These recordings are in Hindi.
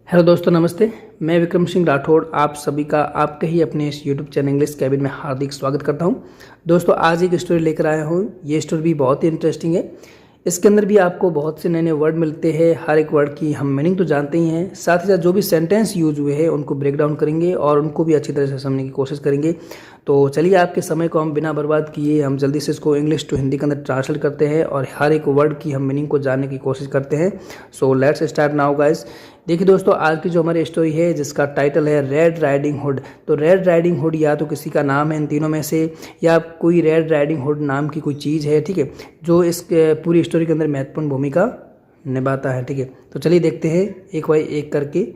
हेलो दोस्तों, नमस्ते। मैं विक्रम सिंह राठौड़ आप सभी का आपके ही अपने इस यूट्यूब चैनल इंग्लिश कैबिन में हार्दिक स्वागत करता हूं। दोस्तों, आज एक स्टोरी लेकर आया हूं। ये स्टोरी भी बहुत ही इंटरेस्टिंग है। इसके अंदर भी आपको बहुत से नए नए वर्ड मिलते हैं। हर एक वर्ड की हम मीनिंग तो जानते ही हैं, साथ ही साथ जो भी सेंटेंस यूज हुए हैं उनको ब्रेक डाउन करेंगे और उनको भी अच्छी तरह से समझने की कोशिश करेंगे। तो चलिए, आपके समय को हम बिना बर्बाद किए हम जल्दी से इसको इंग्लिश टू हिंदी के अंदर ट्रांसलेट करते हैं और हर एक वर्ड की हम मीनिंग को जानने की कोशिश करते हैं। So let's start now guys. देखिए दोस्तों, आज की जो हमारी स्टोरी है जिसका टाइटल है रेड राइडिंग हुड। तो रेड राइडिंग हुड या तो किसी का नाम है इन तीनों में से, या कोई रेड राइडिंग हुड नाम की कोई चीज़ है, ठीक है, जो इस पूरी स्टोरी के अंदर महत्वपूर्ण भूमिका निभाता है। ठीक है, तो चलिए देखते हैं एक बाय एक करके।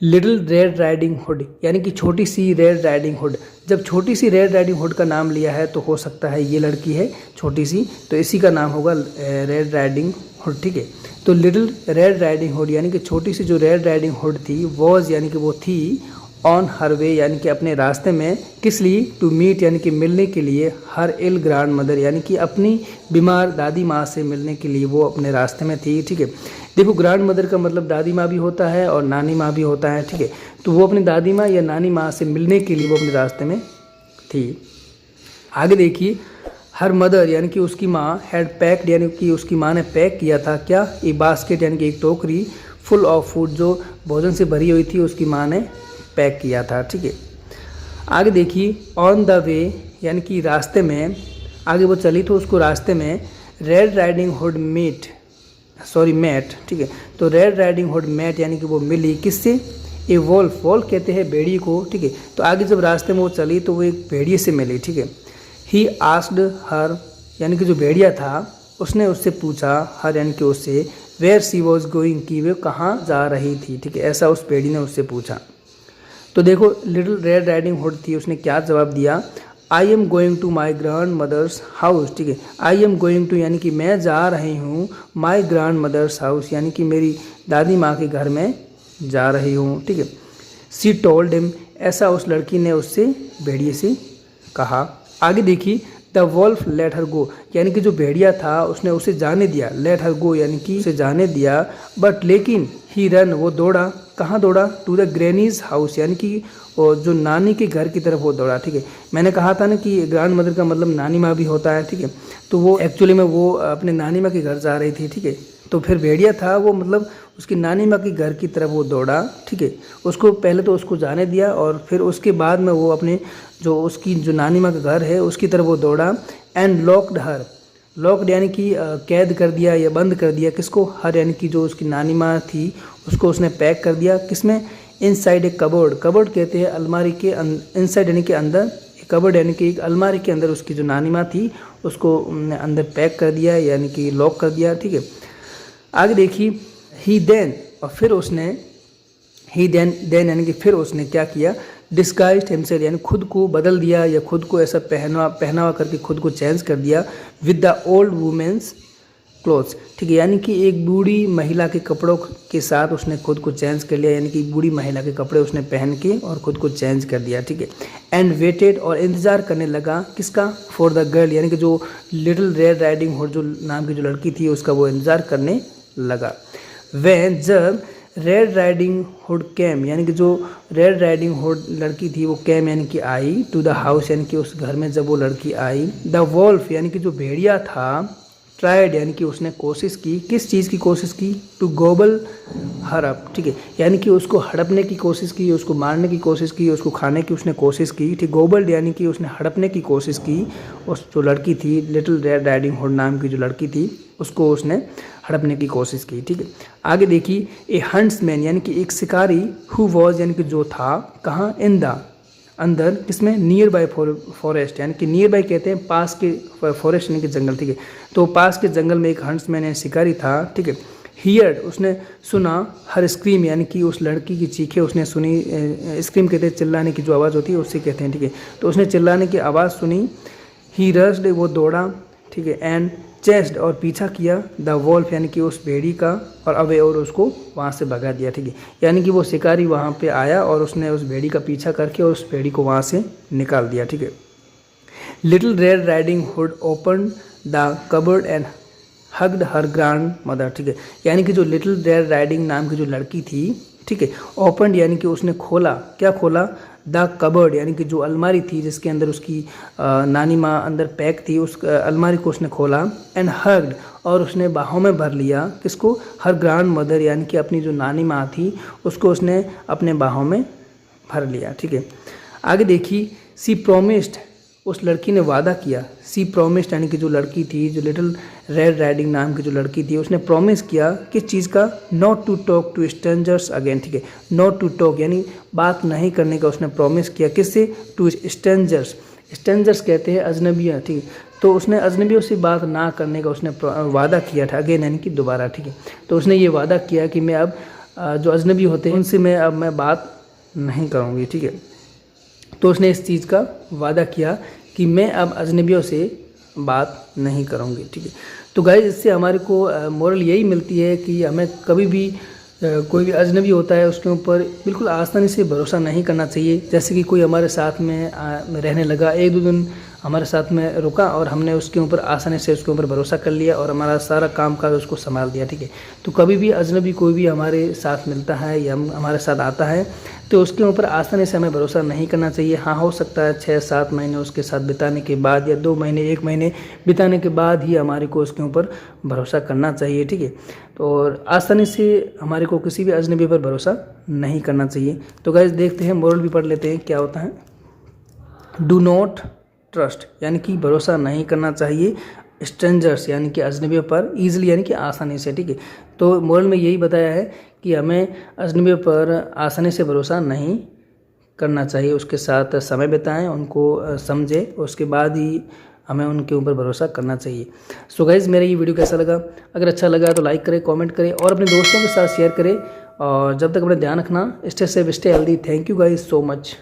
लिटिल रेड राइडिंग हुड यानी कि छोटी सी रेड राइडिंग हुड। जब छोटी सी रेड राइडिंग हुड का नाम लिया है तो हो सकता है ये लड़की है छोटी सी, तो इसी का नाम होगा रेड राइडिंग हुड। ठीक है, तो लिटिल रेड राइडिंग हुड यानी कि छोटी सी जो रेड राइडिंग हुड थी, वॉज यानी कि वो थी, ऑन हर वे यानी कि अपने रास्ते में, किस लिए, टू मीट यानी कि मिलने के लिए, हर इल ग्रैंड मदर यानी कि अपनी बीमार दादी माँ से मिलने के लिए वो अपने रास्ते में थी। ठीक है, देखो ग्रैंड मदर का मतलब दादी माँ भी होता है और नानी माँ भी होता है। ठीक है, तो वो अपनी दादी माँ या नानी माँ से मिलने के लिए वो अपने रास्ते में थी। आगे देखिए, हर मदर यानी कि उसकी माँ, हैड पैक्ड यानी कि उसकी माँ ने पैक किया था क्या, ए बास्केट यानी कि एक टोकरी, फुल ऑफ फूड जो भोजन से भरी हुई थी उसकी माँ ने पैक किया था। ठीक है, आगे देखिए, ऑन द वे यानी कि रास्ते में, आगे वो चली तो उसको रास्ते में रेड राइडिंग हुड मेट। ठीक है, तो रेड राइडिंग हुड मेट यानी कि वो मिली किससे, ए वोल्फ। वोल्फ कहते हैं भेड़िए को। ठीक है, तो आगे जब रास्ते में वो चली तो वो एक भेड़िए से मिली। ठीक है, ही आस्क्ड हर यानी कि जो भेड़िया था उसने उससे पूछा, हर यानी कि उससे, वेयर शी वॉज गोइंग कि वे कहाँ जा रही थी। ठीक है, ऐसा उस भेड़ी ने उससे पूछा। तो देखो लिटिल रेड राइडिंग हुड थी, उसने क्या जवाब दिया, I am going to my grandmother's house. ठीक है, आई एम गोइंग टू यानी कि मैं जा रही हूँ, माई ग्रैंड मदर्स हाउस यानी कि मेरी दादी माँ के घर में जा रही हूँ। ठीक है, सी टोल्ड हिम ऐसा उस लड़की ने उससे भेड़िए से कहा। आगे देखिए, द वॉल्फ लेट हर गो यानी कि जो भेड़िया था उसने उसे जाने दिया, लेट हर गो यानी कि उसे जाने दिया, बट लेकिन ही रन वो दौड़ा, कहाँ दौड़ा, टू द ग्रैनीज हाउस यानी कि जो नानी के घर की तरफ वो दौड़ा। ठीक है, मैंने कहा था ना कि ग्रैंड मदर का मतलब नानी माँ भी होता है। ठीक है, तो वो एक्चुअली में वो अपने नानी माँ के घर जा रही थी। ठीक है, तो फिर भेड़िया था वो मतलब उसकी नानी माँ के घर की तरफ वो दौड़ा। ठीक है, उसको पहले तो उसको जाने दिया और फिर उसके बाद में वो अपने जो उसकी जो नानी माँ का घर है उसकी तरफ वो दौड़ा। एंड लॉक्ड हर, लॉक्ड यानी कि कैद कर दिया या बंद कर दिया किसको, हर यानी कि जो उसकी नानी माँ थी उसको उसने पैक कर दिया किसमें, इनसाइड ए कबोर्ड। कबोर्ड कहते हैं अलमारी के इनसाइड यानी कि अंदर, कबोर्ड यानी कि एक अलमारी के अंदर उसकी जो नानी माँ थी उसको अंदर पैक कर दिया यानी कि लॉक कर दिया। ठीक है, आगे देखिए, ही देन और फिर उसने, ही देन यानी कि फिर उसने क्या किया, डिस्गाइज्ड हिमसेल्फ यानी खुद को बदल दिया या खुद को ऐसा पहनावा करके खुद को चेंज कर दिया, with the old women's clothes. ठीक है, यानी कि एक बूढ़ी महिला के कपड़ों के साथ उसने खुद को चेंज कर लिया यानी कि बूढ़ी महिला के कपड़े उसने पहन के और खुद को चेंज कर दिया। ठीक है, एंड वेटेड और इंतज़ार करने लगा किसका, फॉर द गर्ल यानी कि जो लिटिल रेड राइडिंग हुड जो नाम की जो लड़की थी उसका वो इंतज़ार करने लगा। वैन जब रेड राइडिंग हुड कैम यानी कि जो रेड राइडिंग हुड लड़की थी वो कैम यानी कि आई, टू द हाउस यानी कि उस घर में जब वो लड़की आई, द वॉल्फ यानी कि जो भेड़िया था, ट्राइड यानी कि उसने कोशिश की, किस चीज़ की कोशिश की, टू गोबल हर अप। ठीक है, यानी कि उसको हड़पने की कोशिश की, उसको मारने की कोशिश की, उसको खाने की उसने कोशिश की। ठीक, गोबल यानी कि उसने हड़पने की कोशिश की उस जो लड़की थी, लिटिल रेड राइडिंग हुड नाम की जो लड़की थी उसको उसने हड़पने की कोशिश की। ठीक है, आगे देखिए, ए हंट्समैन यानी कि एक शिकारी, हु वॉज यानी कि जो था, कहाँ, इन द अंदर, किसमें, नियर बाय फॉरेस्ट यानी कि नियर बाय कहते हैं पास के, फॉरेस्ट यानी कि जंगल। ठीक है, तो पास के जंगल में एक हंट्समैन यानी शिकारी था। ठीक है, हियर्ड उसने सुना, हर स्क्रीम यानी कि उस लड़की की चीखें उसने सुनी, स्क्रीम कहते हैं चिल्लाने की जो आवाज़ होती है उससे कहते हैं। ठीक है, तो उसने चिल्लाने की आवाज़ सुनी, ही रस्ड वो दौड़ा। ठीक है, एंड चेस्ड और पीछा किया, द वॉल्फ यानी कि उस भेड़ी का, और अवे और उसको वहाँ से भगा दिया। ठीक है, यानी कि वो शिकारी वहाँ पे आया और उसने उस भेड़ी का पीछा करके और उस भेड़ी को वहाँ से निकाल दिया। ठीक है, little red riding hood open the cupboard and hugged her grand mother, ठीक है। यानी कि जो लिटिल रेड राइडिंग नाम की जो लड़की थी, ठीक है, ओपनड यानी कि उसने खोला, क्या खोला, द कबर्ड यानी कि जो अलमारी थी जिसके अंदर उसकी नानी माँ अंदर पैक थी, उस अलमारी को उसने खोला, एंड हग्ड और उसने बाहों में भर लिया, किसको, हर ग्रैंड मदर यानी कि अपनी जो नानी माँ थी उसको उसने अपने बाहों में भर लिया, ठीक है। आगे देखिए, सी प्रोमिस्ड, उस लड़की ने वादा किया, सी प्रोमिस्ड यानी कि जो लड़की थी, जो लिटिल रेड राइडिंग नाम की जो लड़की थी, उसने प्रॉमिस किया किस चीज़ का, not to talk to strangers again, ठीक है। नॉट टू टॉक यानी बात नहीं करने का उसने प्रॉमिस किया, किससे, टू स्ट्रेंजर्स, स्ट्रेंजर्स कहते हैं अजनबियाँ, ठीक है। तो उसने अजनबियों से बात ना करने का उसने वादा किया था, अगेन यानी कि दोबारा, ठीक है। तो उसने ये वादा किया कि मैं अब जो अजनबी होते हैं उनसे मैं बात नहीं करूँगी, ठीक है। तो उसने इस चीज़ का वादा किया कि मैं अब अजनबियों से बात नहीं करूँगी, ठीक है। तो गाइस इससे हमारे को मोरल यही मिलती है कि हमें कभी भी कोई भी अजनबी होता है उसके ऊपर बिल्कुल आसानी से भरोसा नहीं करना चाहिए। जैसे कि कोई हमारे साथ में रहने लगा, 1-2 दिन हमारे साथ में रुका और हमने उसके ऊपर आसानी से उसके ऊपर भरोसा कर लिया और हमारा सारा काम काज उसको संभाल दिया, ठीक है। तो कभी भी अजनबी कोई भी हमारे साथ मिलता है या हमारे साथ आता है तो उसके ऊपर आसानी से हमें भरोसा नहीं करना चाहिए। हाँ, हो सकता है 6-7 महीने उसके साथ बिताने के बाद या 2 महीने 1 महीने बिताने के बाद ही हमारे को उसके ऊपर भरोसा करना चाहिए, ठीक है। तो आसानी से हमारे को किसी भी अजनबी पर भरोसा नहीं करना चाहिए। तो गाइस देखते हैं, मोरल भी पढ़ लेते हैं क्या होता है। डू नॉट ट्रस्ट यानी कि भरोसा नहीं करना चाहिए स्ट्रेंजर्स यानी कि अजनबियों पर ईजिली यानी कि आसानी से, ठीक है। तो मोरल में यही बताया है कि हमें अजनबियों पर आसानी से भरोसा नहीं करना चाहिए, उसके साथ समय बिताएं, उनको समझें, उसके बाद ही हमें उनके ऊपर भरोसा करना चाहिए। सो गाइज़ मेरा ये वीडियो कैसा लगा, अगर अच्छा लगा तो लाइक करें, कमेंट करें और अपने दोस्तों के साथ शेयर करें। और जब तक अपना ध्यान रखना, stay safe, stay healthy. Thank you guys so much.